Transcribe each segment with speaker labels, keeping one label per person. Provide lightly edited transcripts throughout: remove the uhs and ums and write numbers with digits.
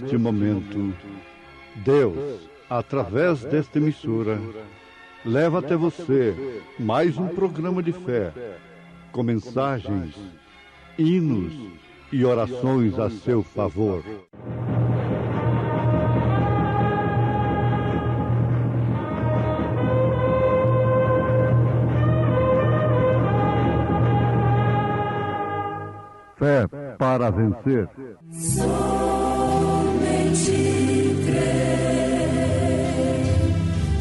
Speaker 1: neste momento, Deus, através desta emissora, leva até você mais um programa de fé, com mensagens, hinos e orações a seu favor. Fé para vencer.
Speaker 2: Somente crer,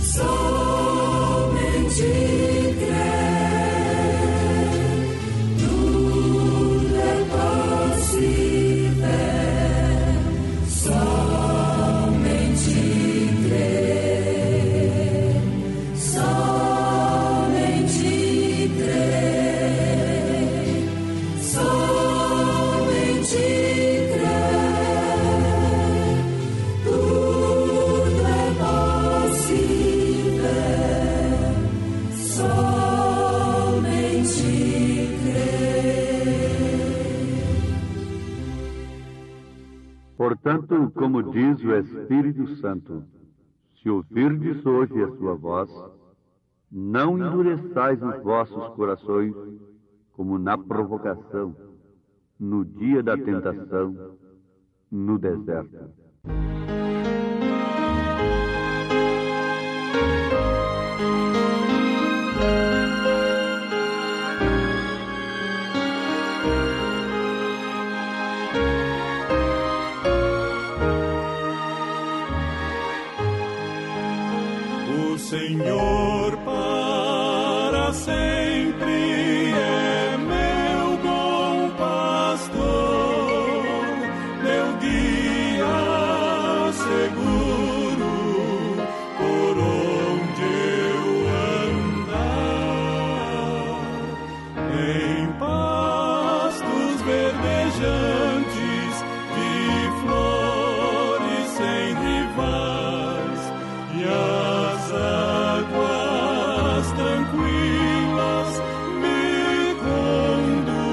Speaker 2: somente crer, tudo é possível, somente crer, somente crer, somente crer, tudo é possível, somente crer.
Speaker 3: Portanto, como diz o Espírito Santo, se ouvirdes hoje a sua voz, não endureçais os vossos corações, como na provocação, no dia da tentação, no deserto.
Speaker 4: O Senhor para sempre é meu bom pastor, meu guia seguro por onde eu andar. Em pastos verdejantes de flores sem rivais e as águas tranquilas me conduzirá.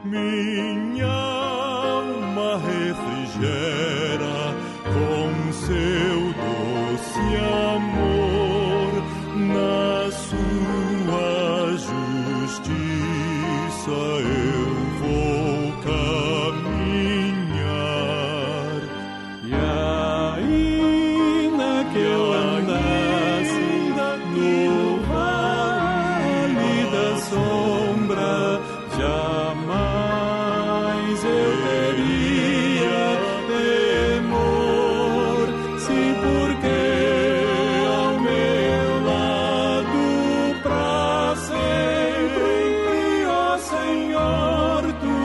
Speaker 4: Minha alma refrigera com seu doce amor, na sua justiça eu vou caminhar. E ainda que eu andasse no vale da sombra, jamais eu teria temor, sim, porque ao meu lado pra sempre, ó Senhor, tu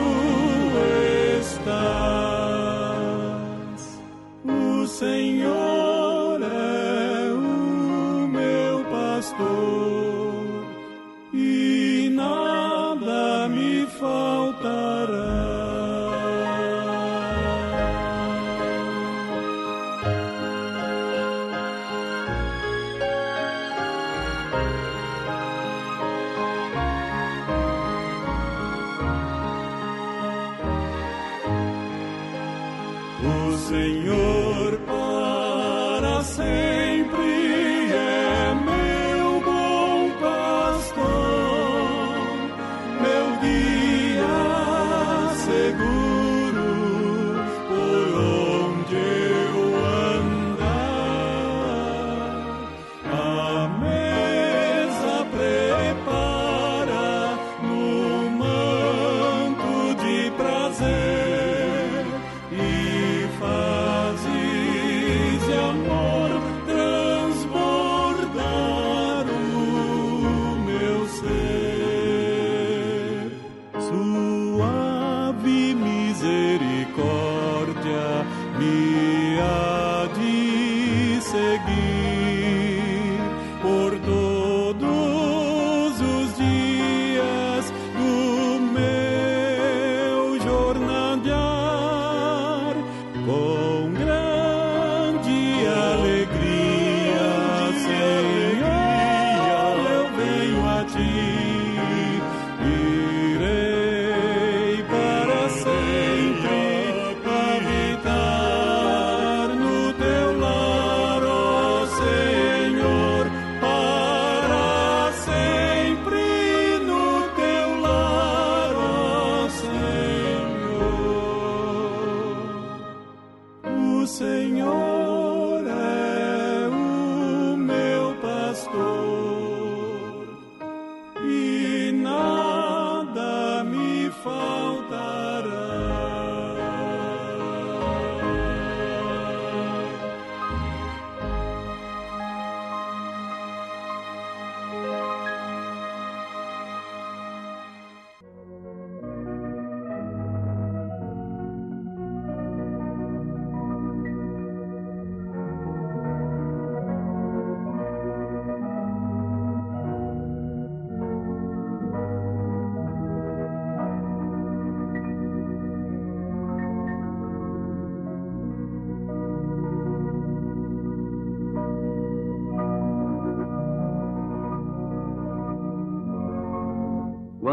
Speaker 4: estás. O Senhor é o meu pastor e nada me faltará. O Senhor para sempre é meu bom pastor, meu guia seguro por onde eu andar. A mesa prepara no manto de prazer e fazes de amor transbordar o meu ser. Suave misericórdia me há de seguir por todos os dias do meu jornadear. Com grande alegria, Senhor, eu venho a ti. Irei para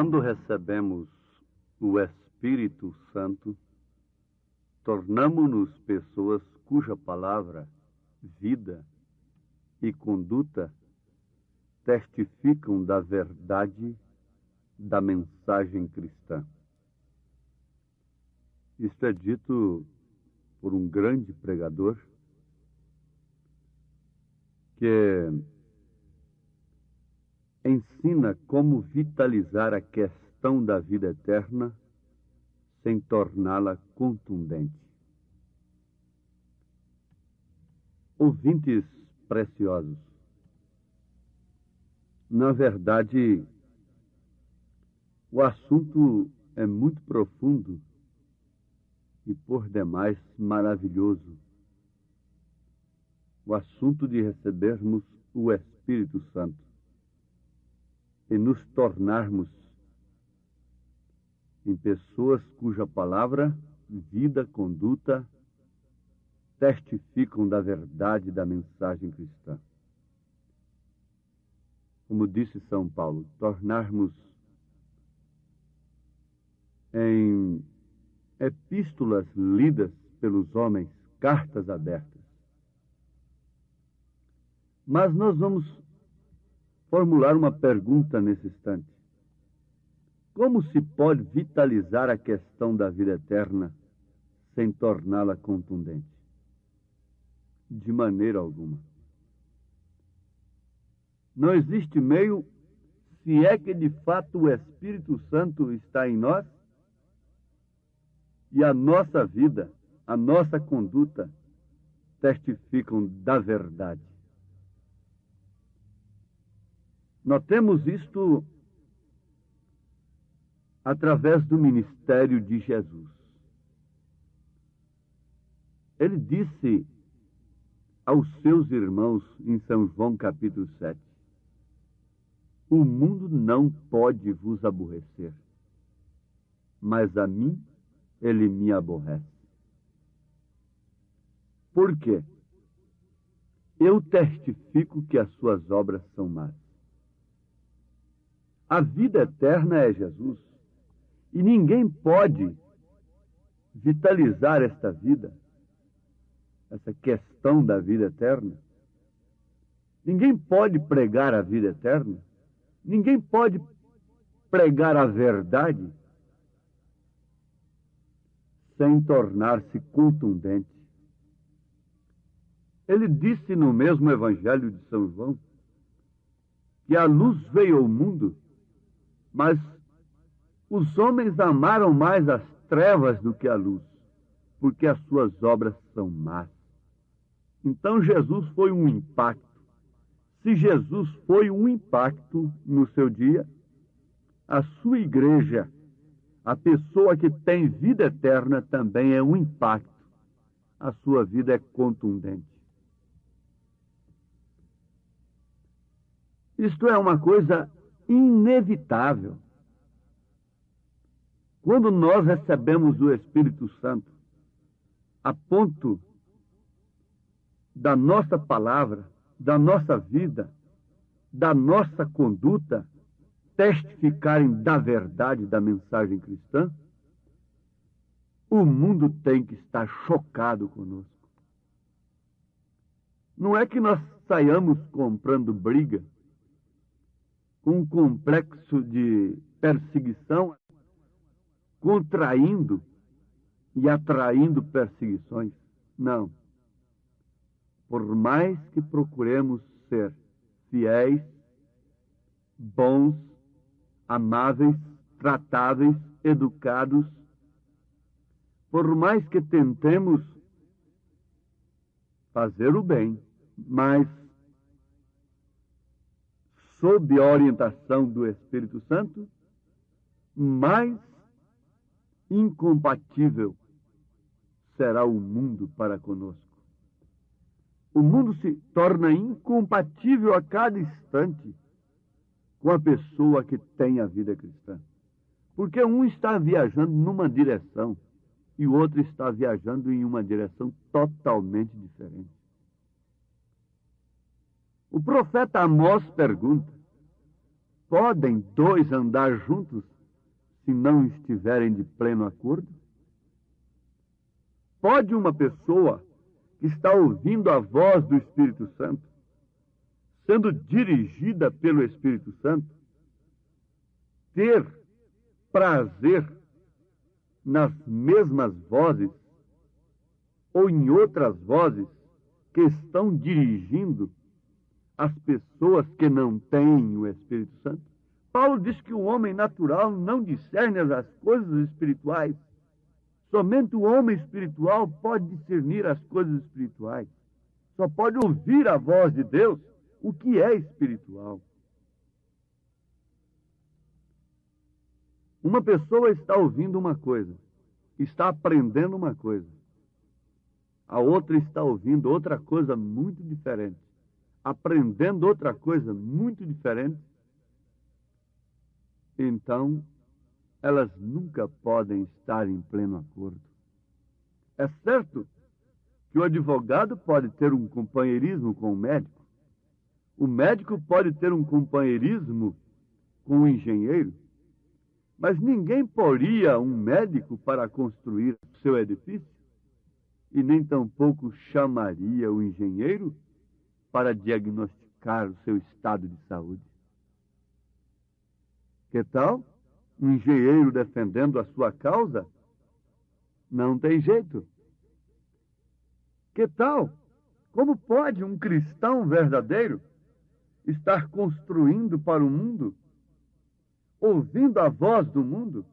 Speaker 3: Quando recebemos o Espírito Santo, tornamo-nos pessoas cuja palavra, vida e conduta testificam da verdade da mensagem cristã. Isto é dito por um grande pregador que ensina como vitalizar a questão da vida eterna sem torná-la contundente. Ouvintes preciosos, na verdade, o assunto é muito profundo e por demais maravilhoso. O assunto de recebermos o Espírito Santo e nos tornarmos em pessoas cuja palavra, vida, conduta testificam da verdade da mensagem cristã. Como disse São Paulo, tornarmos em epístolas lidas pelos homens, cartas abertas. Mas nós vamos formular uma pergunta nesse instante. Como se pode vitalizar a questão da vida eterna sem torná-la contundente? De maneira alguma. Não existe meio, se é que de fato o Espírito Santo está em nós e a nossa vida, a nossa conduta testificam da verdade. Notemos isto através do ministério de Jesus. Ele disse aos seus irmãos em São João capítulo 7, o mundo não pode vos aborrecer, mas a mim ele me aborrece. Por quê? Eu testifico que as suas obras são más. A vida eterna é Jesus. E ninguém pode vitalizar esta vida, essa questão da vida eterna. Ninguém pode pregar a vida eterna. Ninguém pode pregar a verdade sem tornar-se contundente. Ele disse no mesmo Evangelho de São João que a luz veio ao mundo, mas os homens amaram mais as trevas do que a luz, porque as suas obras são más. Então Jesus foi um impacto. Se Jesus foi um impacto no seu dia, a sua igreja, a pessoa que tem vida eterna, também é um impacto. A sua vida é contundente. Isto é uma coisa inevitável. Quando nós recebemos o Espírito Santo, a ponto da nossa palavra, da nossa vida, da nossa conduta, testificarem da verdade da mensagem cristã, o mundo tem que estar chocado conosco. Não é que nós saiamos comprando briga, com um complexo de perseguição, contraindo e atraindo perseguições. Não. Por mais que procuremos ser fiéis, bons, amáveis, tratáveis, educados, por mais que tentemos fazer o bem, mas sob a orientação do Espírito Santo, mais incompatível será o mundo para conosco. O mundo se torna incompatível a cada instante com a pessoa que tem a vida cristã. Porque um está viajando numa direção e o outro está viajando em uma direção totalmente diferente. O profeta Amós pergunta: podem dois andar juntos se não estiverem de pleno acordo? Pode uma pessoa que está ouvindo a voz do Espírito Santo, sendo dirigida pelo Espírito Santo, ter prazer nas mesmas vozes ou em outras vozes que estão dirigindo as pessoas que não têm o Espírito Santo? Paulo diz que o homem natural não discerne as coisas espirituais. Somente o homem espiritual pode discernir as coisas espirituais. Só pode ouvir a voz de Deus, o que é espiritual. Uma pessoa está ouvindo uma coisa, está aprendendo uma coisa. A outra está ouvindo outra coisa muito diferente, aprendendo outra coisa muito diferente. Então, elas nunca podem estar em pleno acordo. É certo que o advogado pode ter um companheirismo com o médico pode ter um companheirismo com o engenheiro, mas ninguém poria um médico para construir seu edifício e nem tampouco chamaria o engenheiro para diagnosticar o seu estado de saúde. Que tal? Um engenheiro defendendo a sua causa? Não tem jeito. Que tal? Como pode um cristão verdadeiro estar construindo para o mundo, ouvindo a voz do mundo,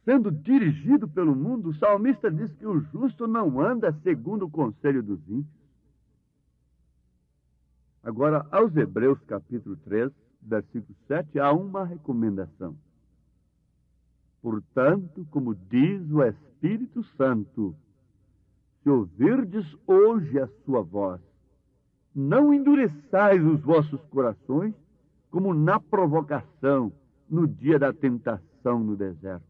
Speaker 3: sendo dirigido pelo mundo? O salmista diz que o justo não anda segundo o conselho dos ímpios. Agora, aos Hebreus capítulo 3, versículo 7, há uma recomendação. Portanto, como diz o Espírito Santo, se ouvirdes hoje a sua voz, não endureçais os vossos corações, como na provocação, no dia da tentação no deserto.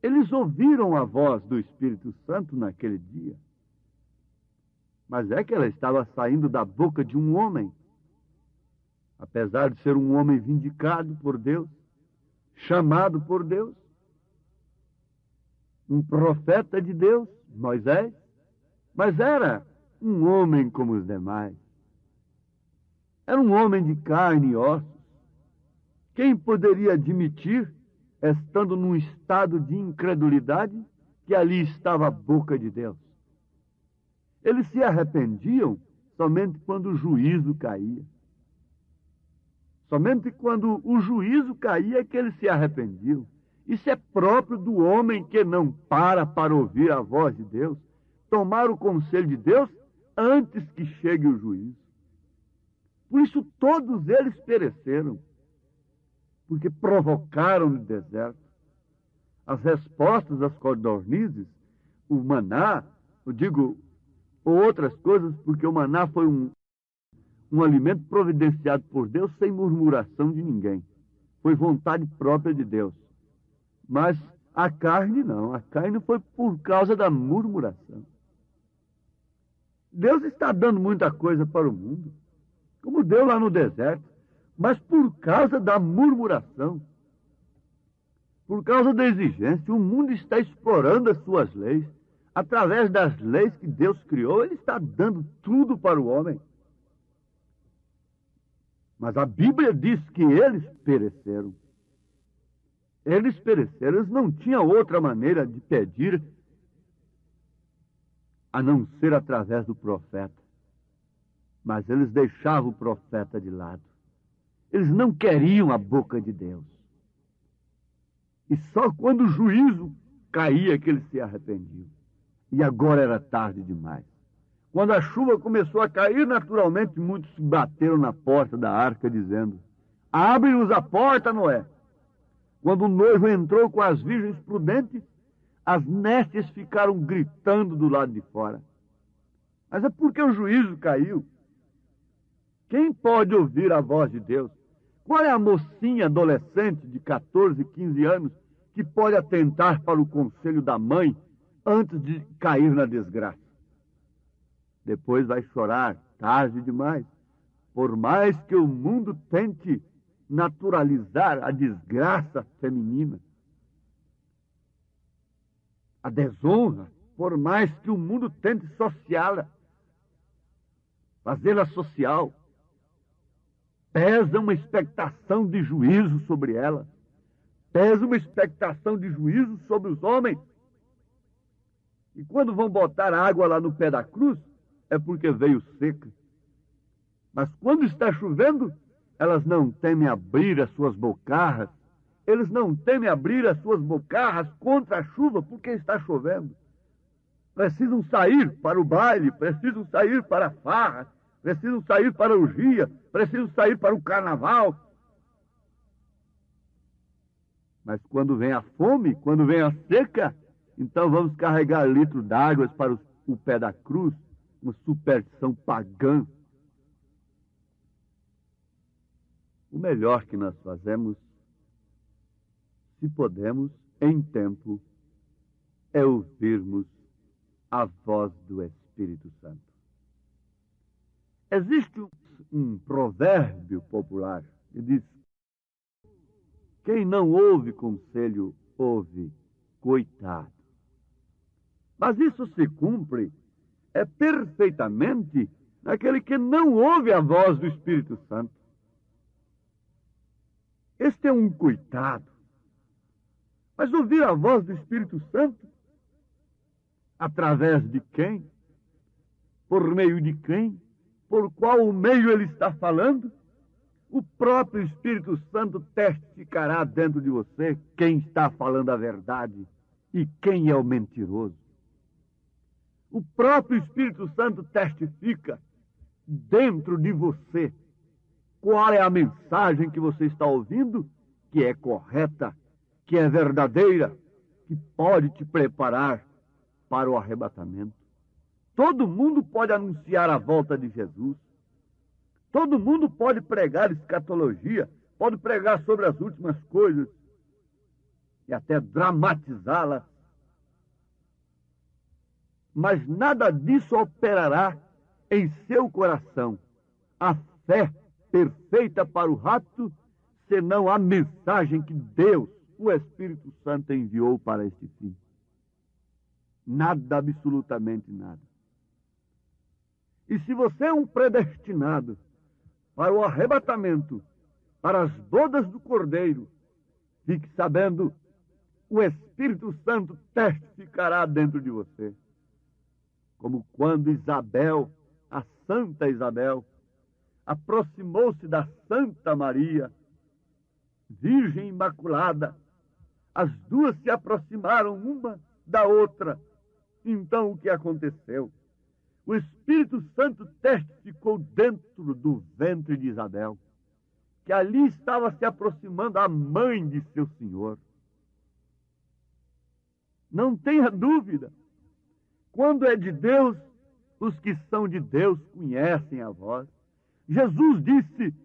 Speaker 3: Eles ouviram a voz do Espírito Santo naquele dia, mas é que ela estava saindo da boca de um homem, apesar de ser um homem vindicado por Deus, chamado por Deus, um profeta de Deus, Moisés, mas era um homem como os demais. Era um homem de carne e ossos. Quem poderia admitir, estando num estado de incredulidade, que ali estava a boca de Deus? Eles se arrependiam somente quando o juízo caía. Somente quando o juízo caía é que eles se arrependiam. Isso é próprio do homem que não para ouvir a voz de Deus, tomar o conselho de Deus antes que chegue o juízo. Por isso todos eles pereceram, porque provocaram no deserto. As respostas das codornizes, o maná, ou outras coisas, porque o maná foi um alimento providenciado por Deus sem murmuração de ninguém. Foi vontade própria de Deus. Mas a carne não. A carne foi por causa da murmuração. Deus está dando muita coisa para o mundo, como deu lá no deserto, mas por causa da murmuração, por causa da exigência. O mundo está explorando as suas leis. Através das leis que Deus criou, Ele está dando tudo para o homem. Mas a Bíblia diz que eles pereceram. Eles pereceram, eles não tinham outra maneira de pedir a não ser através do profeta. Mas eles deixavam o profeta de lado. Eles não queriam a boca de Deus. E só quando o juízo caía que eles se arrependiam. E agora era tarde demais. Quando a chuva começou a cair, naturalmente muitos bateram na porta da arca dizendo: abre-nos a porta, Noé. Quando o noivo entrou com as virgens prudentes, as nécias ficaram gritando do lado de fora. Mas é porque o juízo caiu. Quem pode ouvir a voz de Deus? Qual é a mocinha adolescente de 14, 15 anos que pode atentar para o conselho da mãe antes de cair na desgraça? Depois vai chorar, tarde demais. Por mais que o mundo tente naturalizar a desgraça feminina, a desonra, por mais que o mundo tente sociá-la, fazê-la social. Pesa uma expectação de juízo sobre ela, pesa uma expectação de juízo sobre os homens. E quando vão botar água lá no pé da cruz, é porque veio seca. Mas quando está chovendo, elas não temem abrir as suas bocarras. Eles não temem abrir as suas bocarras contra a chuva, porque está chovendo. Precisam sair para o baile, precisam sair para a farra, precisam sair para a orgia, precisam sair para o carnaval. Mas quando vem a fome, quando vem a seca, então vamos carregar litros d'água para o pé da cruz, uma superstição pagã. O melhor que nós fazemos, se podemos, em tempo, é ouvirmos a voz do Espírito Santo. Existe um provérbio popular que diz: quem não ouve conselho, ouve coitado. Mas isso se cumpre perfeitamente naquele que não ouve a voz do Espírito Santo. Este é um coitado. Mas ouvir a voz do Espírito Santo, através de quem? Por meio de quem? Por qual meio ele está falando? O próprio Espírito Santo testificará dentro de você quem está falando a verdade e quem é o mentiroso. O próprio Espírito Santo testifica dentro de você qual é a mensagem que você está ouvindo, que é correta, que é verdadeira, que pode te preparar para o arrebatamento. Todo mundo pode anunciar a volta de Jesus. Todo mundo pode pregar escatologia, pode pregar sobre as últimas coisas e até dramatizá-las. Mas nada disso operará em seu coração a fé perfeita para o rapto, senão a mensagem que Deus, o Espírito Santo, enviou para este fim. Nada, absolutamente nada. E se você é um predestinado para o arrebatamento, para as bodas do Cordeiro, fique sabendo, o Espírito Santo testificará dentro de você. Como quando Isabel, a Santa Isabel, aproximou-se da Santa Maria, Virgem Imaculada. As duas se aproximaram uma da outra. Então o que aconteceu? O Espírito Santo testificou dentro do ventre de Isabel que ali estava se aproximando a mãe de seu Senhor. Não tenha dúvida. Quando é de Deus, os que são de Deus conhecem a voz. Jesus disse: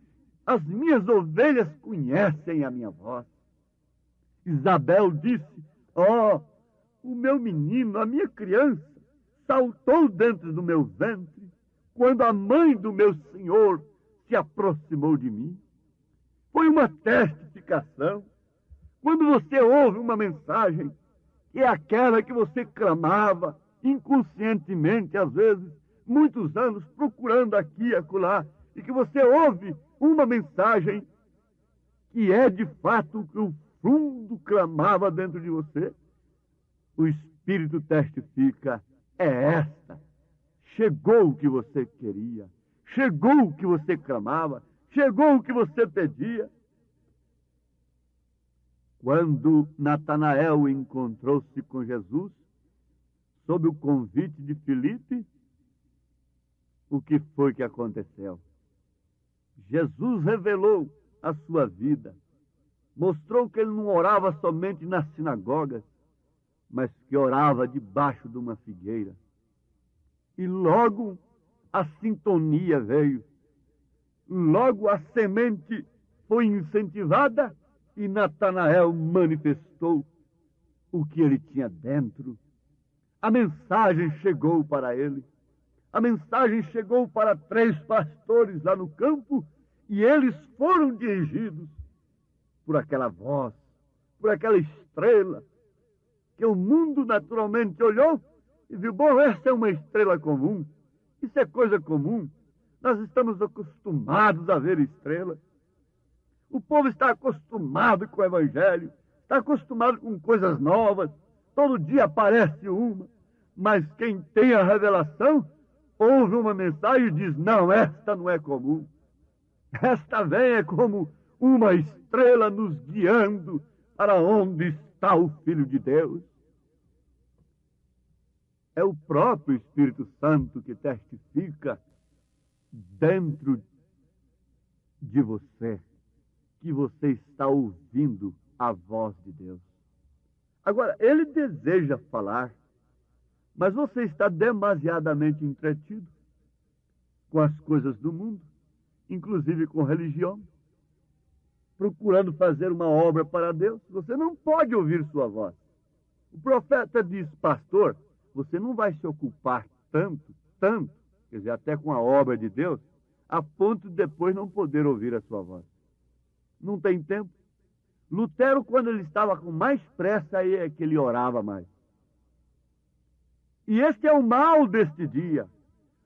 Speaker 3: as minhas ovelhas conhecem a minha voz. Isabel disse: ó, o meu menino, a minha criança, saltou dentro do meu ventre quando a mãe do meu Senhor se aproximou de mim. Foi uma testificação. Quando você ouve uma mensagem, que é aquela que você clamava inconscientemente, às vezes, muitos anos, procurando aqui e acolá, e que você ouve uma mensagem que é de fato o que o fundo clamava dentro de você, o Espírito testifica: é esta. Chegou o que você queria, chegou o que você clamava, chegou o que você pedia. Quando Natanael encontrou-se com Jesus, sob o convite de Filipe, o que foi que aconteceu? Jesus revelou a sua vida, mostrou que ele não orava somente nas sinagogas, mas que orava debaixo de uma figueira. E logo a sintonia veio, logo a semente foi incentivada e Natanael manifestou o que ele tinha dentro. A mensagem chegou para ele. A mensagem chegou para 3 pastores lá no campo E eles foram dirigidos por aquela voz, por aquela estrela, que o mundo naturalmente olhou e viu, bom, essa é uma estrela comum, isso é coisa comum, nós estamos acostumados a ver estrelas. O povo está acostumado com o Evangelho, está acostumado com coisas novas, todo dia aparece uma, mas quem tem a revelação, ouve uma mensagem e diz, não, esta não é comum, esta vem é como uma estrela nos guiando para onde está o Filho de Deus. É o próprio Espírito Santo que testifica dentro de você que você está ouvindo a voz de Deus. Agora, ele deseja falar, mas você está demasiadamente entretido com as coisas do mundo, inclusive com religião, procurando fazer uma obra para Deus. Você não pode ouvir sua voz. O profeta diz, pastor, você não vai se ocupar tanto, quer dizer, até com a obra de Deus, a ponto de depois não poder ouvir a sua voz. Não tem tempo. Lutero, quando ele estava com mais pressa, aí é que ele orava mais. E este é o mal deste dia.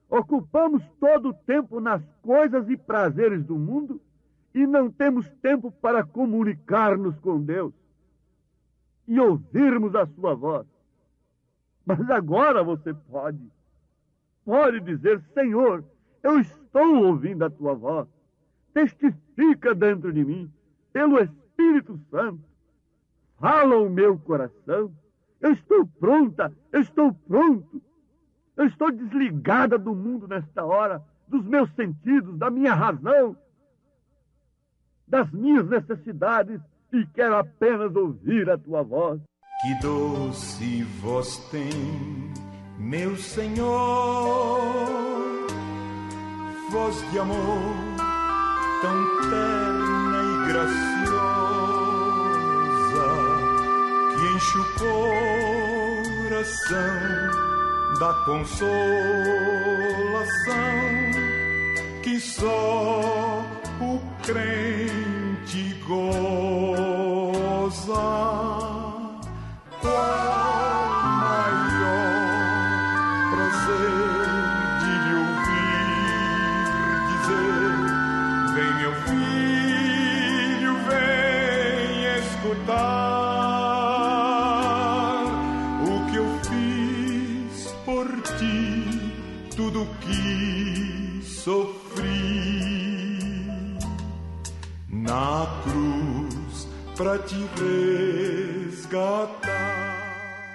Speaker 3: Ocupamos todo o tempo nas coisas e prazeres do mundo e não temos tempo para comunicar-nos com Deus e ouvirmos a sua voz. Mas agora você pode dizer, Senhor, eu estou ouvindo a tua voz. Testifica dentro de mim, pelo Espírito Santo. Fala o meu coração. Eu estou pronta, eu estou pronto. Eu estou desligada do mundo nesta hora, dos meus sentidos, da minha razão, das minhas necessidades, e quero apenas ouvir a tua voz.
Speaker 4: Que doce voz tem, meu Senhor, voz de amor tão terna e graciosa, que enche o coração da consolação que só o crente goza. Qual maior prazer de lhe ouvir dizer: vem, meu filho, vem escutar o que eu fiz por ti, tudo que sofri na cruz pra te resgatar.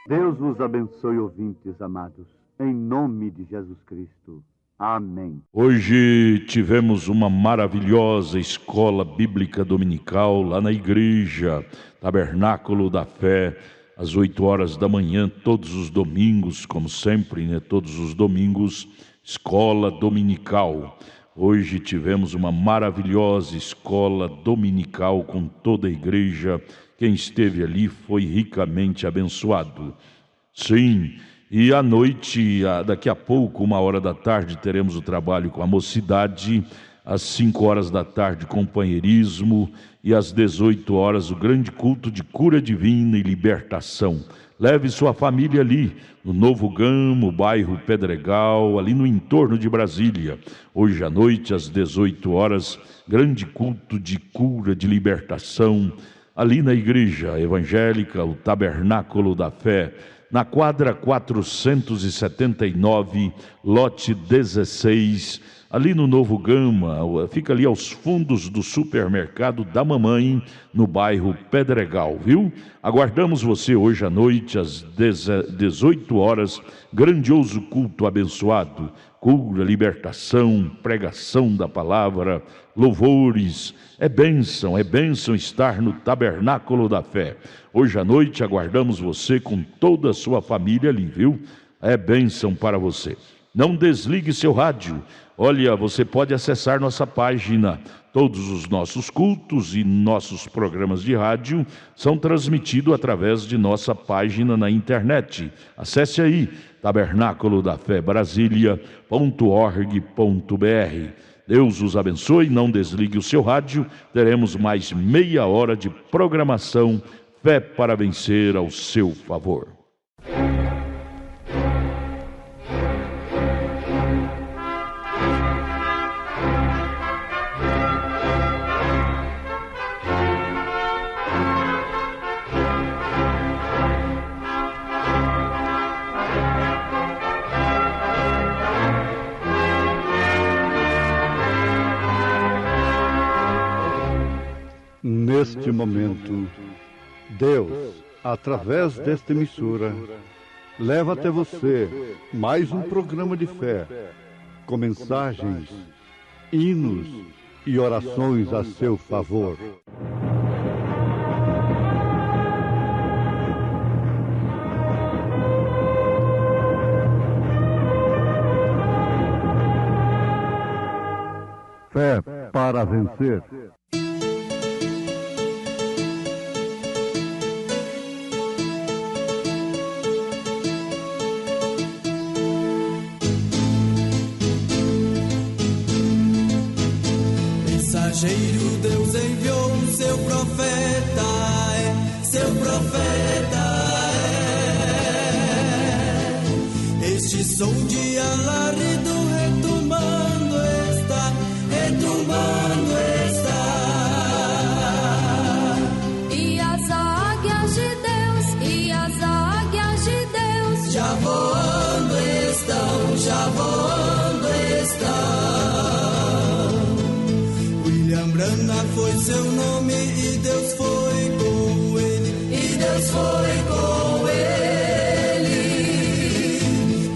Speaker 3: Deus vos abençoe, ouvintes amados, em nome de Jesus Cristo. Amém.
Speaker 5: Hoje tivemos uma maravilhosa escola bíblica dominical lá na igreja, Tabernáculo da Fé, às 8 horas da manhã, todos os domingos, como sempre, né? Todos os domingos, escola dominical. Hoje tivemos uma maravilhosa escola dominical com toda a igreja. Quem esteve ali foi ricamente abençoado. Sim, e à noite, daqui a pouco, 1h da tarde, teremos o trabalho com a mocidade. Às 5 horas da tarde, companheirismo. E às 18 horas, o grande culto de cura divina e libertação. Leve sua família ali, no Novo Gamo, bairro Pedregal, ali no entorno de Brasília. Hoje à noite, às 18 horas, grande culto de cura, de libertação, ali na igreja evangélica, o Tabernáculo da Fé, na quadra 479, lote 16, ali no Novo Gama, fica ali aos fundos do supermercado da mamãe, no bairro Pedregal, viu? Aguardamos você hoje à noite, às 18 horas, grandioso culto abençoado, cura, libertação, pregação da palavra, louvores. É bênção estar no Tabernáculo da Fé. Hoje à noite aguardamos você com toda a sua família ali, viu? É bênção para você. Não desligue seu rádio. Olha, você pode acessar nossa página. Todos os nossos cultos e nossos programas de rádio são transmitidos através de nossa página na internet. Acesse aí, tabernáculodafébra.org.br. Deus os abençoe, não desligue o seu rádio, teremos mais meia hora de programação Fé para Vencer ao seu favor.
Speaker 1: Neste momento, Deus, através desta emissora, leva até você mais um programa de fé, com mensagens, hinos e orações a seu favor. Fé para vencer.
Speaker 6: Mensageiro, Deus enviou seu profeta, seu profeta. Este som de alarido retumbando está, retumbando está.
Speaker 2: E as águias de Deus, e as águias de Deus,
Speaker 6: já voando estão, já voando estão. Brana foi seu nome e Deus foi com ele, e Deus foi com ele.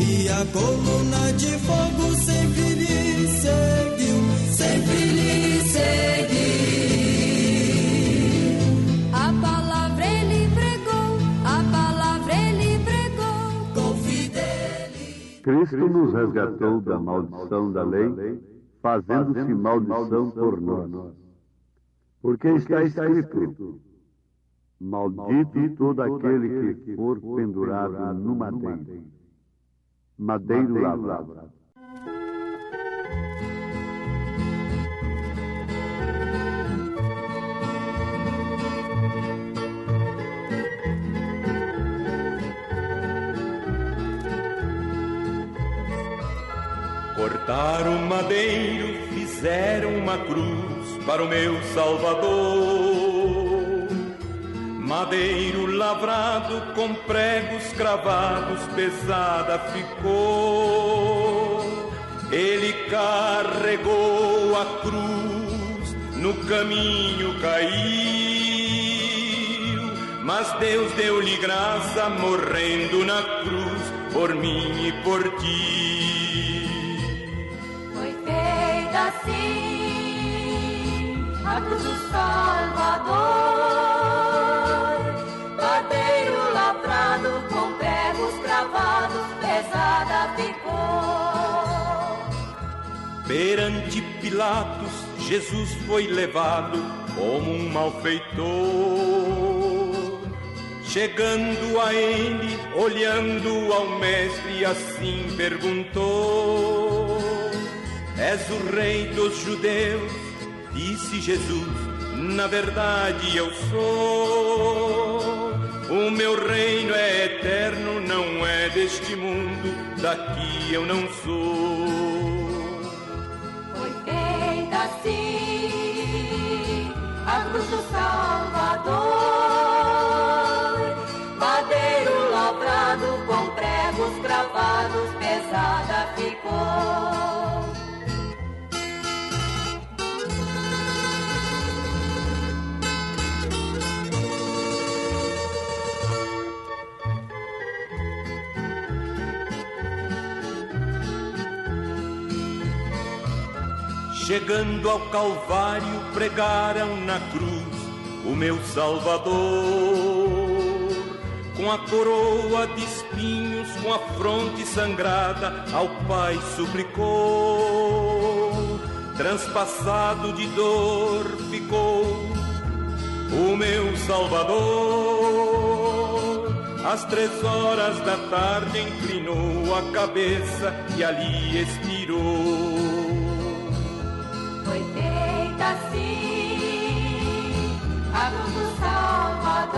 Speaker 6: E a coluna de fogo sempre lhe seguiu, sempre lhe seguiu.
Speaker 2: a palavra ele pregou, a palavra ele pregou,
Speaker 6: Com fidelidade.
Speaker 3: Cristo nos resgatou da maldição da lei, fazendo-se maldição por nós. Porque está escrito: maldito todo aquele que for pendurado no madeiro. Madeiro lavrado.
Speaker 4: Cortaram o madeiro, fizeram uma cruz para o meu Salvador. Madeiro lavrado com pregos cravados, pesada ficou. Ele carregou a cruz, no caminho caiu. Mas Deus deu-lhe graça, morrendo na cruz, por mim e por ti.
Speaker 2: foi feita assim a cruz do Salvador, madeiro lavrado com pregos cravados, pesada ficou.
Speaker 4: Perante Pilatos, Jesus foi levado como um malfeitor. Chegando a ele, olhando ao mestre, assim perguntou: És o rei dos judeus? Disse Jesus: na verdade eu sou. O meu reino é eterno, não é deste mundo, daqui eu não sou.
Speaker 2: Foi feita assim a cruz do Salvador, madeiro lavrado com pregos cravados, pesada ficou.
Speaker 4: Chegando ao Calvário, pregaram na cruz o meu Salvador. Com a coroa de espinhos, com a fronte sangrada, ao Pai suplicou. Transpassado de dor ficou o meu Salvador. Às 3 da tarde inclinou a cabeça e ali expirou.
Speaker 2: foi feita assim, a cruz do Salvador,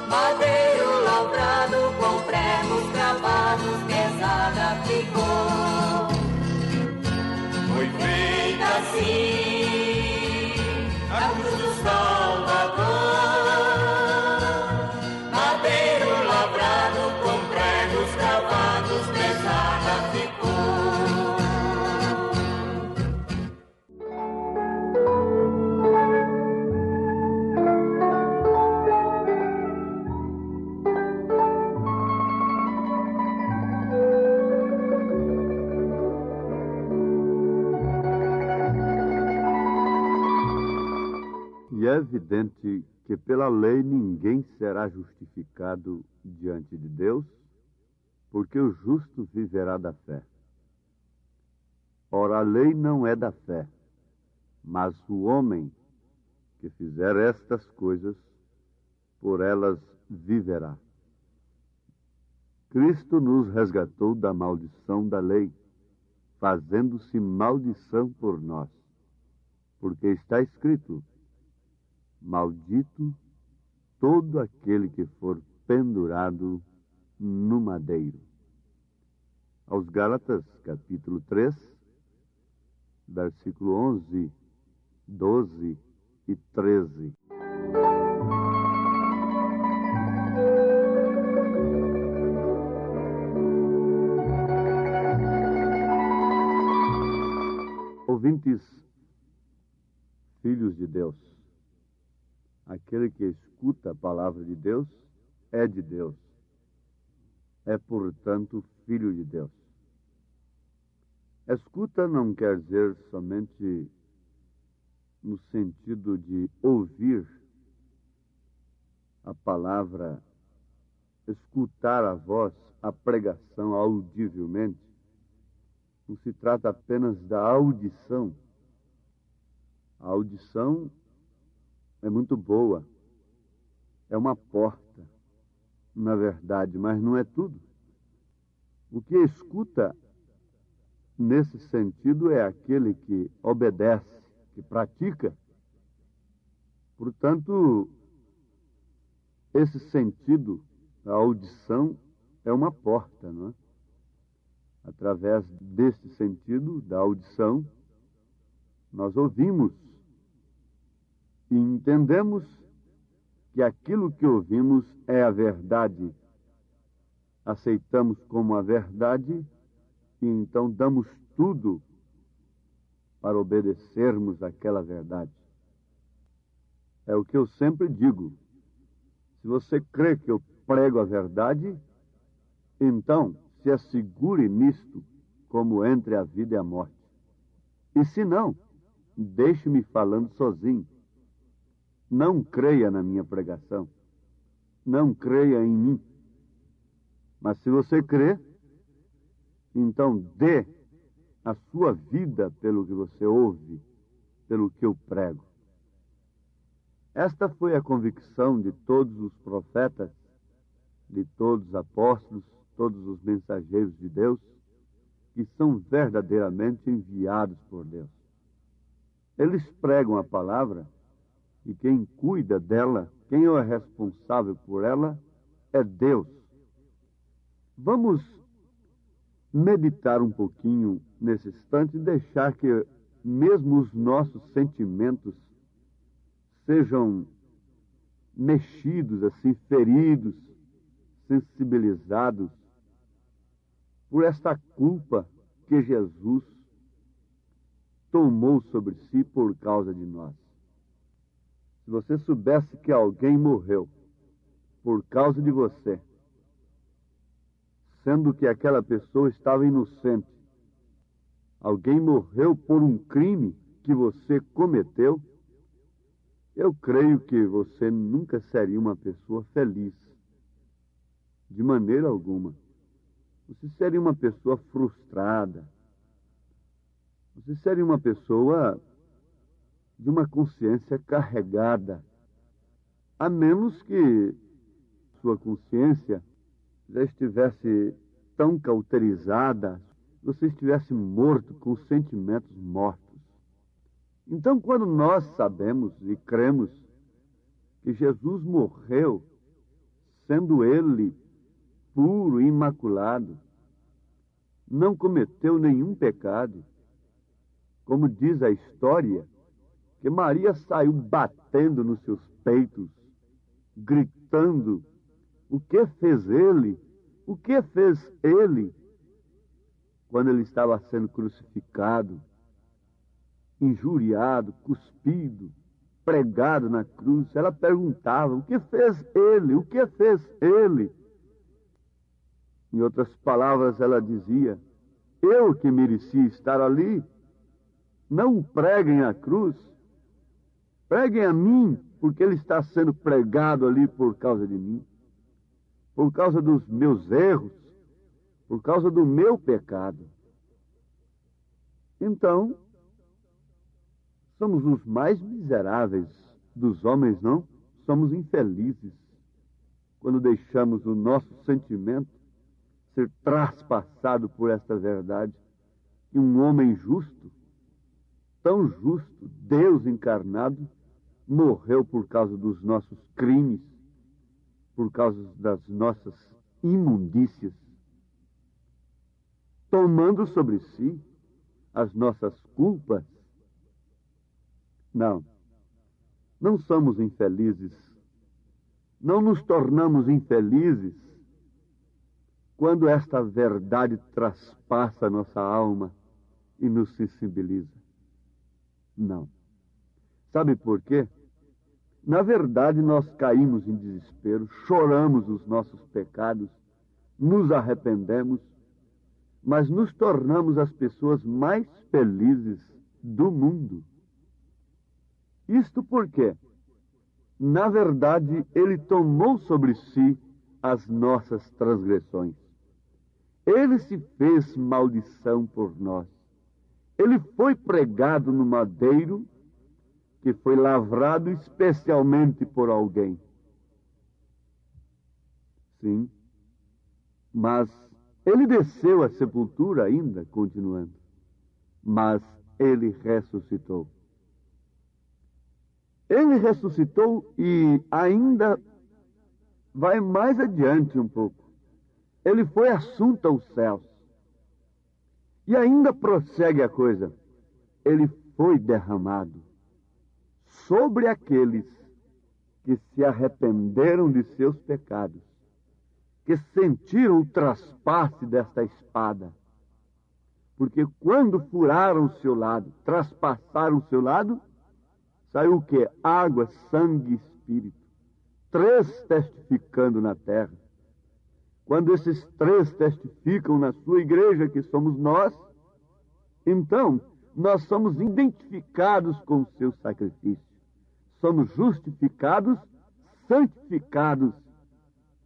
Speaker 2: madeiro lavrado com pregos cravados, pesada ficou.
Speaker 4: Foi feita assim a cruz do Salvador, madeiro lavrado com pregos cravados, pesada ficou.
Speaker 3: E é evidente que pela lei ninguém será justificado diante de Deus, porque o justo viverá da fé. Ora, a lei não é da fé, mas o homem que fizer estas coisas, por elas viverá. Cristo nos resgatou da maldição da lei, fazendo-se maldição por nós, porque está escrito: maldito todo aquele que for pendurado no madeiro. Aos Gálatas, capítulo 3, versículo 11, 12 e 13. Ouvintes, filhos de Deus, aquele que escuta a palavra de Deus é de Deus. É, portanto, filho de Deus. Escuta não quer dizer somente no sentido de ouvir a palavra, escutar a voz, a pregação audivelmente. Não se trata apenas da audição. A audição é muito boa, é uma porta, na verdade, mas não é tudo. O que escuta, nesse sentido, é aquele que obedece, que pratica. Portanto, esse sentido, a audição, é uma porta, não é? Através desse sentido, da audição, nós ouvimos e entendemos que aquilo que ouvimos é a verdade. Aceitamos como a verdade e então damos tudo para obedecermos àquela verdade. É o que eu sempre digo. Se você crê que eu prego a verdade, então se assegure nisto como entre a vida e a morte. E se não, deixe-me falando sozinho. Não creia na minha pregação. Não creia em mim. Mas se você crê, então dê a sua vida pelo que você ouve, pelo que eu prego. Esta foi a convicção de todos os profetas, de todos os apóstolos, todos os mensageiros de Deus, que são verdadeiramente enviados por Deus. Eles pregam a palavra e quem cuida dela, quem é responsável por ela, é Deus. Vamos meditar um pouquinho nesse instante e deixar que mesmo os nossos sentimentos sejam mexidos, assim, feridos, sensibilizados por esta culpa que Jesus tomou sobre si por causa de nós. Se você soubesse que alguém morreu por causa de você, sendo que aquela pessoa estava inocente, alguém morreu por um crime que você cometeu, eu creio que você nunca seria uma pessoa feliz, de maneira alguma. Você seria uma pessoa frustrada. Você seria uma pessoa de uma consciência carregada, a menos que sua consciência já estivesse tão cauterizada, você estivesse morto, com os sentimentos mortos. Então, quando nós sabemos e cremos que Jesus morreu, sendo ele puro e imaculado, não cometeu nenhum pecado, como diz a história, que Maria saiu batendo nos seus peitos, gritando: o que fez ele? O que fez ele? Quando ele estava sendo crucificado, injuriado, cuspido, pregado na cruz, ela perguntava: o que fez ele? O que fez ele? Em outras palavras, ela dizia: eu que merecia estar ali, não o preguem à cruz, preguem a mim, porque ele está sendo pregado ali por causa de mim, por causa dos meus erros, por causa do meu pecado. Então, somos os mais miseráveis dos homens, não? Somos infelizes quando deixamos o nosso sentimento ser traspassado por esta verdade, que um homem justo, tão justo, Deus encarnado, morreu por causa dos nossos crimes, por causa das nossas imundícias, tomando sobre si as nossas culpas. Não somos infelizes, não nos tornamos infelizes quando esta verdade traspassa a nossa alma e nos sensibiliza. Não. Sabe por quê? Na verdade, nós caímos em desespero, choramos os nossos pecados, nos arrependemos, mas nos tornamos as pessoas mais felizes do mundo. Isto porque, na verdade, ele tomou sobre si as nossas transgressões. Ele se fez maldição por nós. Ele foi pregado no madeiro, que foi lavrado especialmente por alguém. Sim, mas ele desceu à sepultura ainda, continuando. Mas ele ressuscitou. Ele ressuscitou e ainda vai mais adiante um pouco. Ele foi assunto aos céus. E ainda prossegue a coisa. Ele foi derramado sobre aqueles que se arrependeram de seus pecados, que sentiram o traspasse desta espada. Porque quando furaram o seu lado, traspassaram o seu lado, saiu o quê? Água, sangue e espírito. 3 testificando na terra. Quando esses 3 testificam na sua igreja, que somos nós, então nós somos identificados com o seu sacrifício. Somos justificados, santificados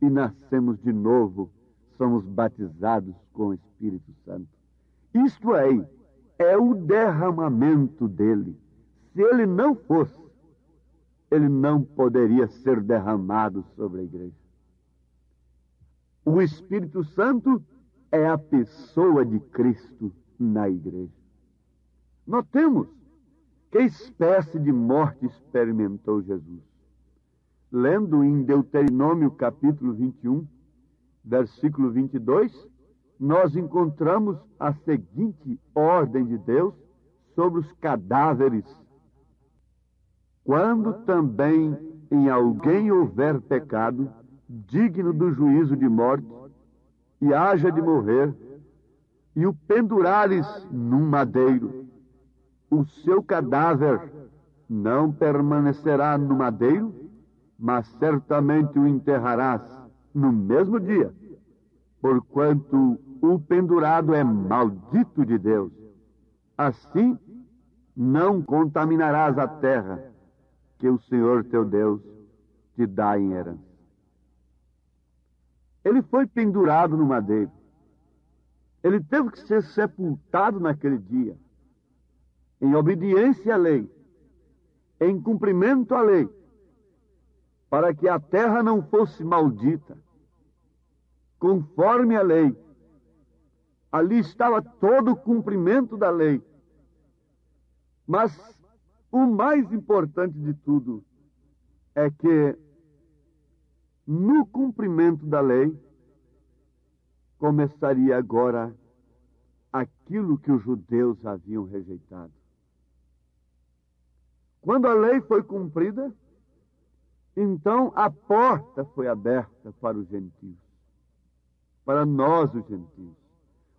Speaker 3: e nascemos de novo. Somos batizados com o Espírito Santo. Isto é o derramamento dele. Se ele não fosse, ele não poderia ser derramado sobre a igreja. O Espírito Santo é a pessoa de Cristo na igreja. Notemos que espécie de morte experimentou Jesus. Lendo em Deuteronômio capítulo 21, versículo 22, nós encontramos a seguinte ordem de Deus sobre os cadáveres. Quando também em alguém houver pecado digno do juízo de morte, e haja de morrer, e o pendurares num madeiro, o seu cadáver não permanecerá no madeiro, mas certamente o enterrarás no mesmo dia, porquanto o pendurado é maldito de Deus. Assim, não contaminarás a terra que o Senhor teu Deus te dá em herança. Ele foi pendurado no madeiro. Ele teve que ser sepultado naquele dia, em obediência à lei, em cumprimento à lei, para que a terra não fosse maldita, conforme a lei. Ali estava todo o cumprimento da lei. Mas o mais importante de tudo é que, no cumprimento da lei, começaria agora aquilo que os judeus haviam rejeitado. Quando a lei foi cumprida, então a porta foi aberta para os gentios, para nós os gentios.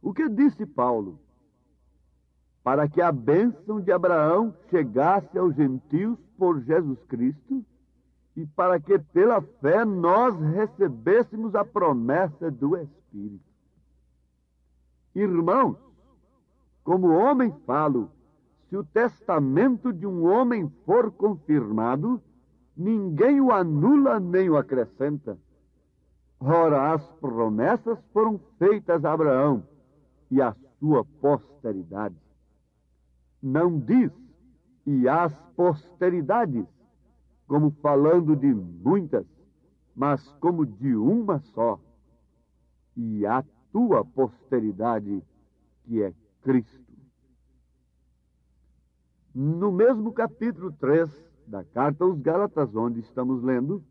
Speaker 3: O que disse Paulo? Para que a bênção de Abraão chegasse aos gentios por Jesus Cristo e para que pela fé nós recebêssemos a promessa do Espírito. Irmãos, como homem falo, se o testamento de um homem for confirmado, ninguém o anula nem o acrescenta. Ora, as promessas foram feitas a Abraão e à sua posteridade. Não diz, e às posteridades, como falando de muitas, mas como de uma só, e a tua posteridade, que é Cristo. No mesmo capítulo 3 da carta aos Gálatas, onde estamos lendo,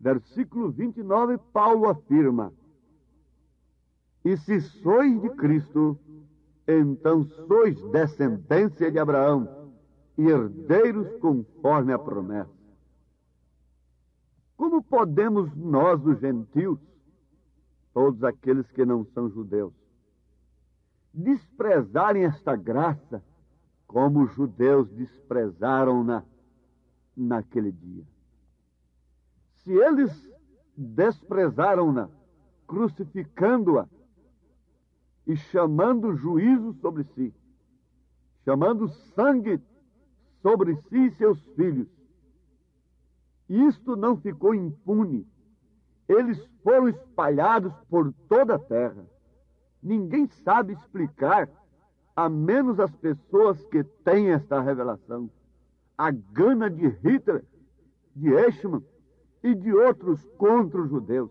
Speaker 3: versículo 29, Paulo afirma: e se sois de Cristo, então sois descendência de Abraão e herdeiros conforme a promessa. Como podemos nós, os gentios, todos aqueles que não são judeus, desprezarem esta graça como os judeus desprezaram naquele dia? Se eles desprezaram-na, crucificando-a e chamando juízo sobre si, chamando sangue sobre si e seus filhos, isto não ficou impune. Eles foram espalhados por toda a terra. Ninguém sabe explicar, a menos as pessoas que têm esta revelação, a gana de Hitler, de Eichmann e de outros contra os judeus.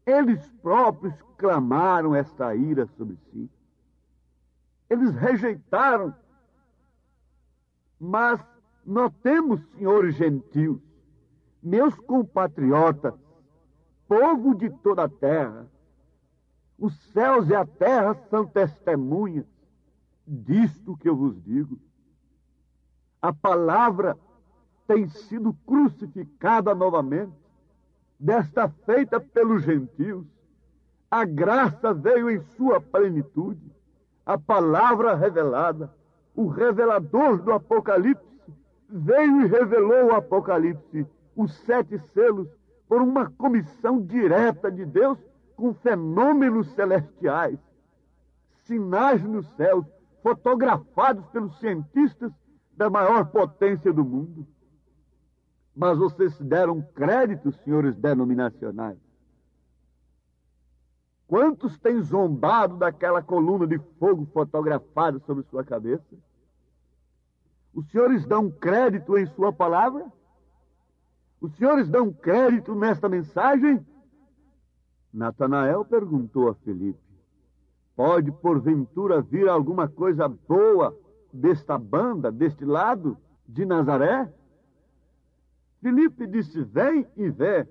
Speaker 3: Eles próprios clamaram esta ira sobre si. Eles rejeitaram. Mas notemos, senhores gentios, meus compatriotas, povo de toda a terra, os céus e a terra são testemunhas disto que eu vos digo. A palavra tem sido crucificada novamente, desta feita pelos gentios. A graça veio em sua plenitude, a palavra revelada, o revelador do Apocalipse veio e revelou o Apocalipse, os 7 selos, por uma comissão direta de Deus com fenômenos celestiais, sinais nos céus, fotografados pelos cientistas da maior potência do mundo. Mas vocês deram crédito, senhores denominacionais. Quantos têm zombado daquela coluna de fogo fotografada sobre sua cabeça? Os senhores dão crédito em sua palavra? Os senhores dão crédito nesta mensagem? Natanael perguntou a Filipe: pode porventura vir alguma coisa boa desta banda, deste lado de Nazaré? Filipe disse: vem e vê.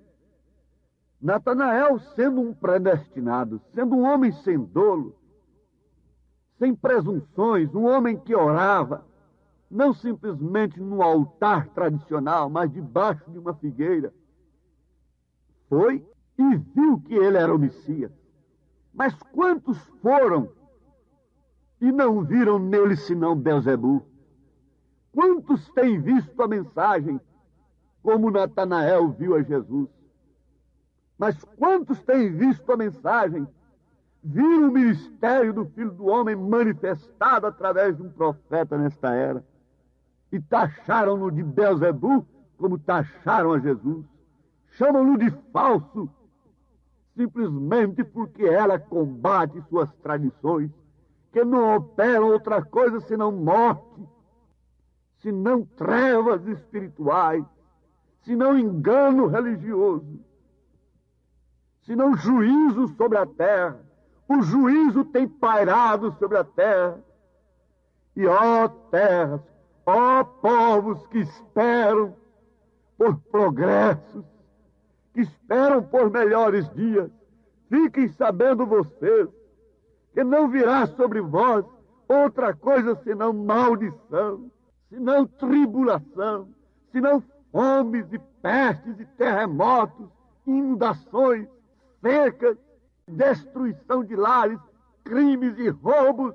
Speaker 3: Natanael, sendo um predestinado, sendo um homem sem dolo, sem presunções, um homem que orava, não simplesmente no altar tradicional, mas debaixo de uma figueira, foi e viu que ele era o Messias. Mas quantos foram e não viram nele senão Belzebu? Quantos têm visto a mensagem como Natanael viu a Jesus? Mas quantos têm visto a mensagem, viram o ministério do Filho do Homem manifestado através de um profeta nesta era, e taxaram-no de Belzebu, como taxaram a Jesus? Chamam-no de falso, simplesmente porque ela combate suas tradições, que não operam outra coisa senão morte, senão trevas espirituais, senão engano religioso, senão juízo sobre a terra.
Speaker 7: O juízo tem pairado sobre a terra. E ó terras, ó povos que esperam por progressos, que esperam por melhores dias, fiquem sabendo vocês que não virá sobre vós outra coisa senão maldição, senão tribulação, senão fomes e pestes e terremotos, inundações, secas, destruição de lares, crimes e roubos,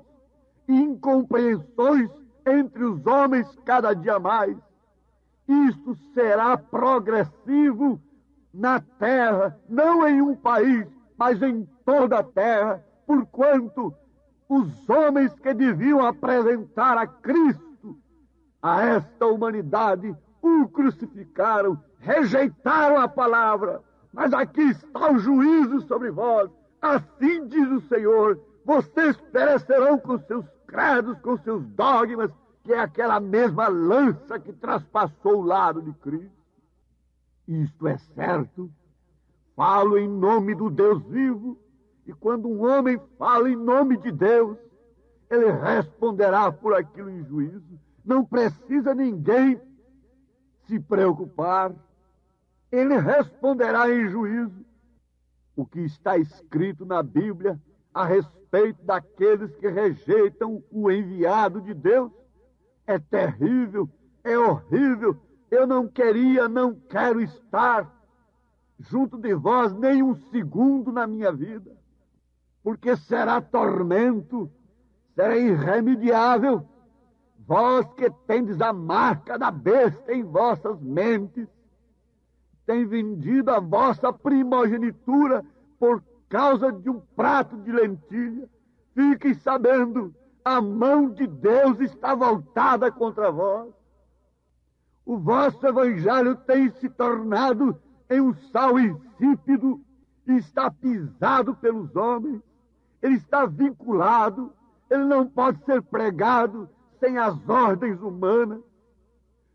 Speaker 7: e incompreensões entre os homens cada dia mais. Isto será progressivo na terra, não em um país, mas em toda a terra, porquanto os homens que deviam apresentar a Cristo a esta humanidade o crucificaram, rejeitaram a palavra. Mas aqui está o juízo sobre vós. Assim diz o Senhor: vocês perecerão com seus credos, com seus dogmas, que é aquela mesma lança que traspassou o lado de Cristo. Isto é certo. Falo em nome do Deus vivo, e quando um homem fala em nome de Deus, ele responderá por aquilo em juízo. Não precisa ninguém se preocupar. Ele responderá em juízo. O que está escrito na Bíblia a respeito daqueles que rejeitam o enviado de Deus é terrível, é horrível. Eu não queria, não quero estar junto de vós nem um segundo na minha vida, porque será tormento, será irremediável. Vós que tendes a marca da besta em vossas mentes, tem vendido a vossa primogenitura por causa de um prato de lentilha. Fiquem sabendo, a mão de Deus está voltada contra vós. O vosso evangelho tem se tornado em um sal insípido e está pisado pelos homens. Ele está vinculado, ele não pode ser pregado sem as ordens humanas.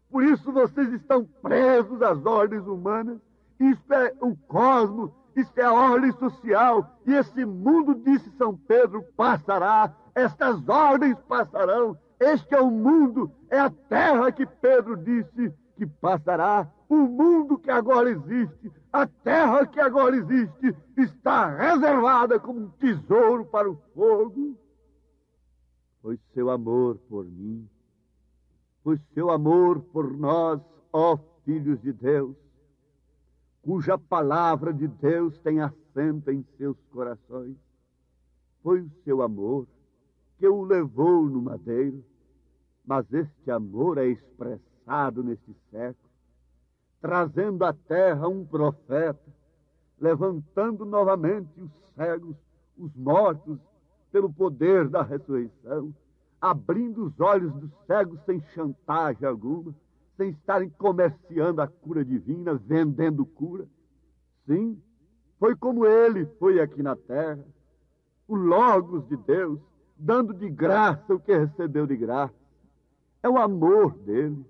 Speaker 7: Por isso vocês estão presos às ordens humanas. Isto é o cosmos, isto é a ordem social. E esse mundo, disse São Pedro, passará. Estas ordens passarão. Este é o mundo, é a terra que Pedro disse que passará. O mundo que agora existe, a terra que agora existe, está reservada como um tesouro para o fogo. Foi seu amor por mim, foi seu amor por nós, ó filhos de Deus, cuja palavra de Deus tem assento em seus corações. Foi o seu amor que o levou no madeiro, mas este amor é expressado neste século, trazendo à terra um profeta, levantando novamente os cegos, os mortos, pelo poder da ressurreição, abrindo os olhos dos cegos sem chantagem alguma, sem estarem comerciando a cura divina, vendendo cura. Sim, foi como ele foi aqui na terra, o Logos de Deus, dando de graça o que recebeu de graça. É o amor dele.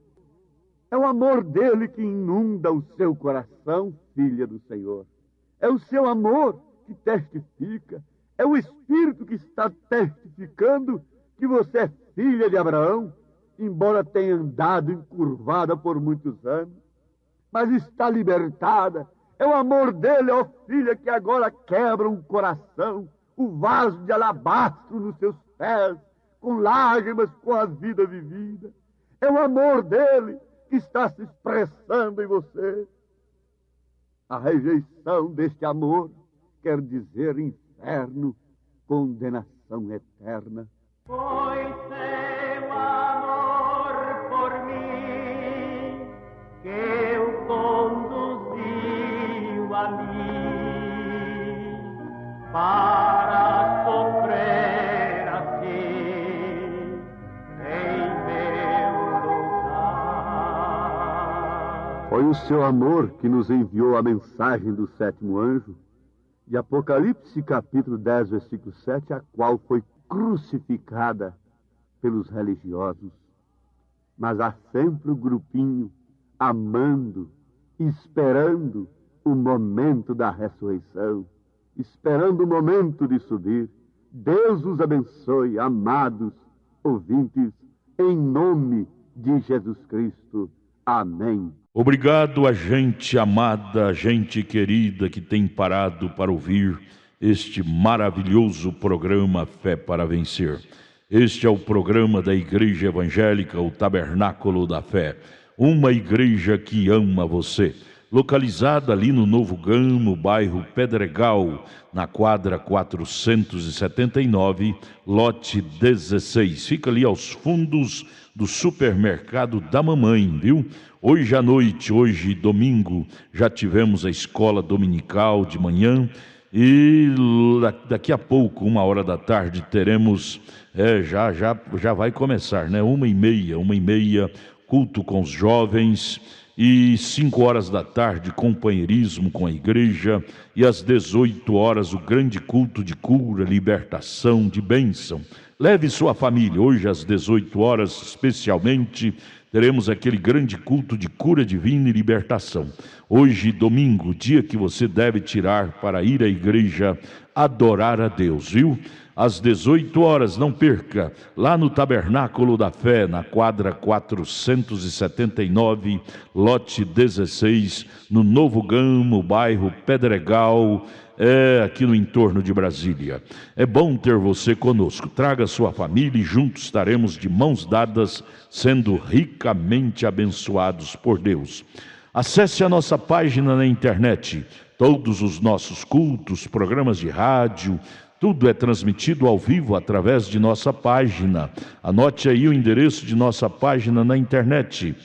Speaker 7: É o amor dele que inunda o seu coração, filha do Senhor. É o seu amor que testifica. É o Espírito que está testificando que você é filha de Abraão, embora tenha andado encurvada por muitos anos, mas está libertada. É o amor dele, ó filha, que agora quebra um coração, o vaso de alabastro nos seus pés, com lágrimas, com a vida vivida. É o amor dele que está se expressando em você. A rejeição deste amor quer dizer inferno, condenação eterna.
Speaker 8: Foi seu amor por mim que o conduziu a mim para sofrer assim em meu lugar.
Speaker 3: Foi o seu amor que nos enviou a mensagem do sétimo anjo, de Apocalipse capítulo 10, versículo 7, a qual foi crucificada pelos religiosos. Mas há sempre o grupinho amando, esperando o momento da ressurreição. esperando o momento de subir. Deus os abençoe, amados ouvintes, em nome de Jesus Cristo. Amém.
Speaker 5: Obrigado a gente amada, gente querida que tem parado para ouvir este maravilhoso programa Fé para Vencer. Este é o programa da Igreja Evangélica, o Tabernáculo da Fé, uma igreja que ama você. Localizada ali no Novo Gamo, bairro Pedregal, na quadra 479, lote 16. Fica ali aos fundos do supermercado da mamãe, viu? Hoje à noite, hoje domingo, já tivemos a escola dominical de manhã e daqui a pouco, 1h da tarde, teremos, já vai começar, né? 1h30, culto com os jovens. E 5h da tarde, companheirismo com a igreja. E às 18h, o grande culto de cura, libertação, de bênção. Leve sua família. Hoje às 18h, especialmente, teremos aquele grande culto de cura divina e libertação. Hoje, domingo, dia que você deve tirar para ir à igreja adorar a Deus, viu? Às 18h, não perca, lá no Tabernáculo da Fé, na quadra 479, lote 16, no Novo Gamo, bairro Pedregal, aqui no entorno de Brasília. É bom ter você conosco. Traga sua família e juntos estaremos de mãos dadas, sendo ricamente abençoados por Deus. Acesse a nossa página na internet. Todos os nossos cultos, programas de rádio, tudo é transmitido ao vivo através de nossa página. Anote aí o endereço de nossa página na internet: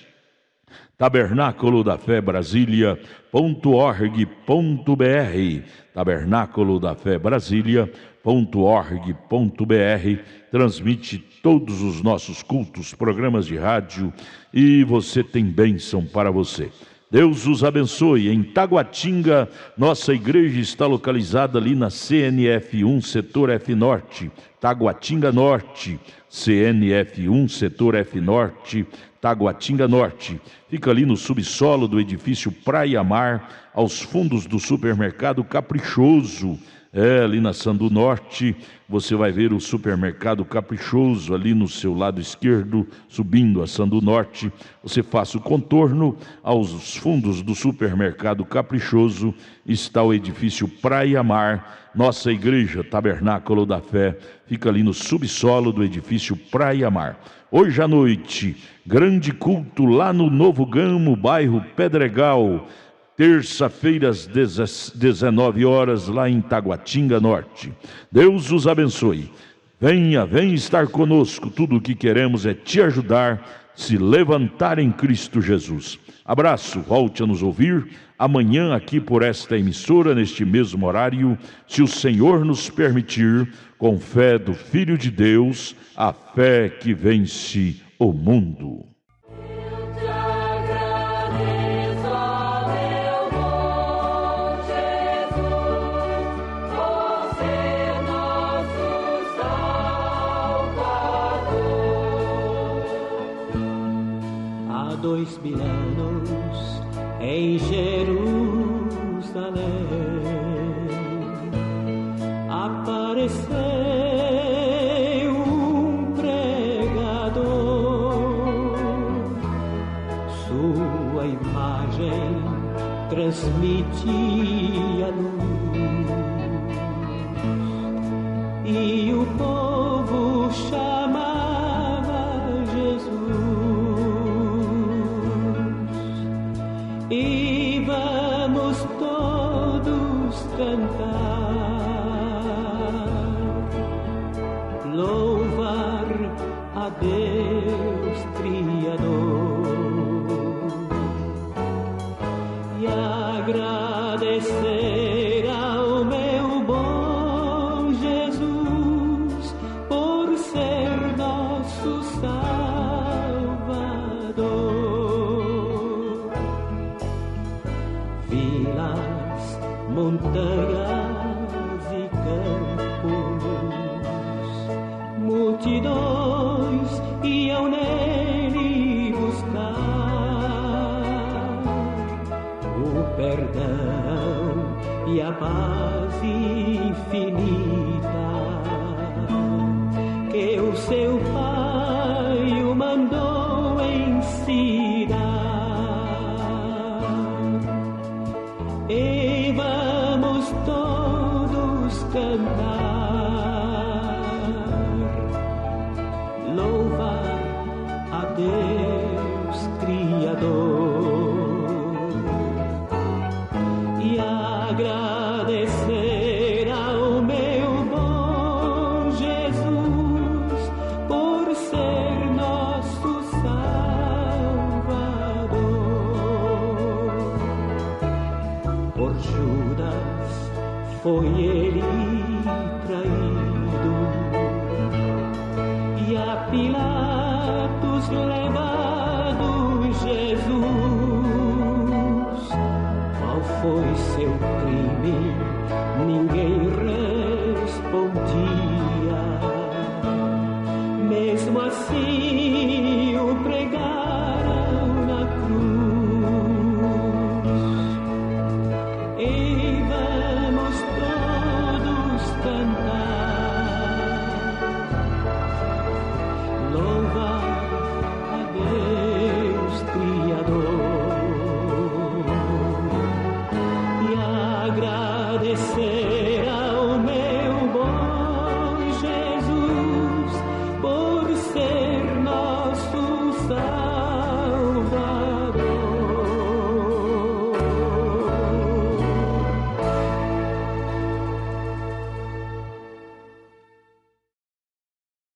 Speaker 5: Tabernáculo da Fé Brasília.org.br. Tabernáculo da Fé Brasília.org.br. Transmite todos os nossos cultos, programas de rádio, e você tem bênção para você. Deus os abençoe. Em Taguatinga, nossa igreja está localizada ali na CNF1, setor F Norte, Taguatinga Norte, CNF1, setor F Norte, Taguatinga Norte. Fica ali no subsolo do edifício Praia Mar, aos fundos do supermercado Caprichoso. Ali na Sandu Norte, você vai ver o supermercado Caprichoso ali no seu lado esquerdo, subindo a Sandu Norte. Você faça o contorno, aos fundos do supermercado Caprichoso está o edifício Praia Mar. Nossa igreja Tabernáculo da Fé fica ali no subsolo do edifício Praia Mar. Hoje à noite, grande culto lá no Novo Gamo, bairro Pedregal. Terça-feira às 19h, lá em Taguatinga Norte. Deus os abençoe. Venha estar conosco. Tudo o que queremos é te ajudar, se levantar em Cristo Jesus. Abraço, volte a nos ouvir amanhã aqui por esta emissora, neste mesmo horário, se o Senhor nos permitir, com fé do Filho de Deus, a fé que vence o mundo.
Speaker 9: Há 2000 anos em Jerusalém apareceu um pregador, sua imagem transmitia luz e o povo chamava Jesus. E vamos todos cantar, louvar a Deus Criador e agradecer ao meu bom Jesus por ser nosso Salvador. Vilas, montanhas e campos, multidões iam nele seu pai o mandou ensinar. E vamos todos cantar, louvar a Deus Criador e agradecer ao meu bom Jesus por ser nosso Salvador. Por Judas foi ele traído e a Pilatos levado Jesus. Qual foi seu crime? Ninguém respondia. Mesmo assim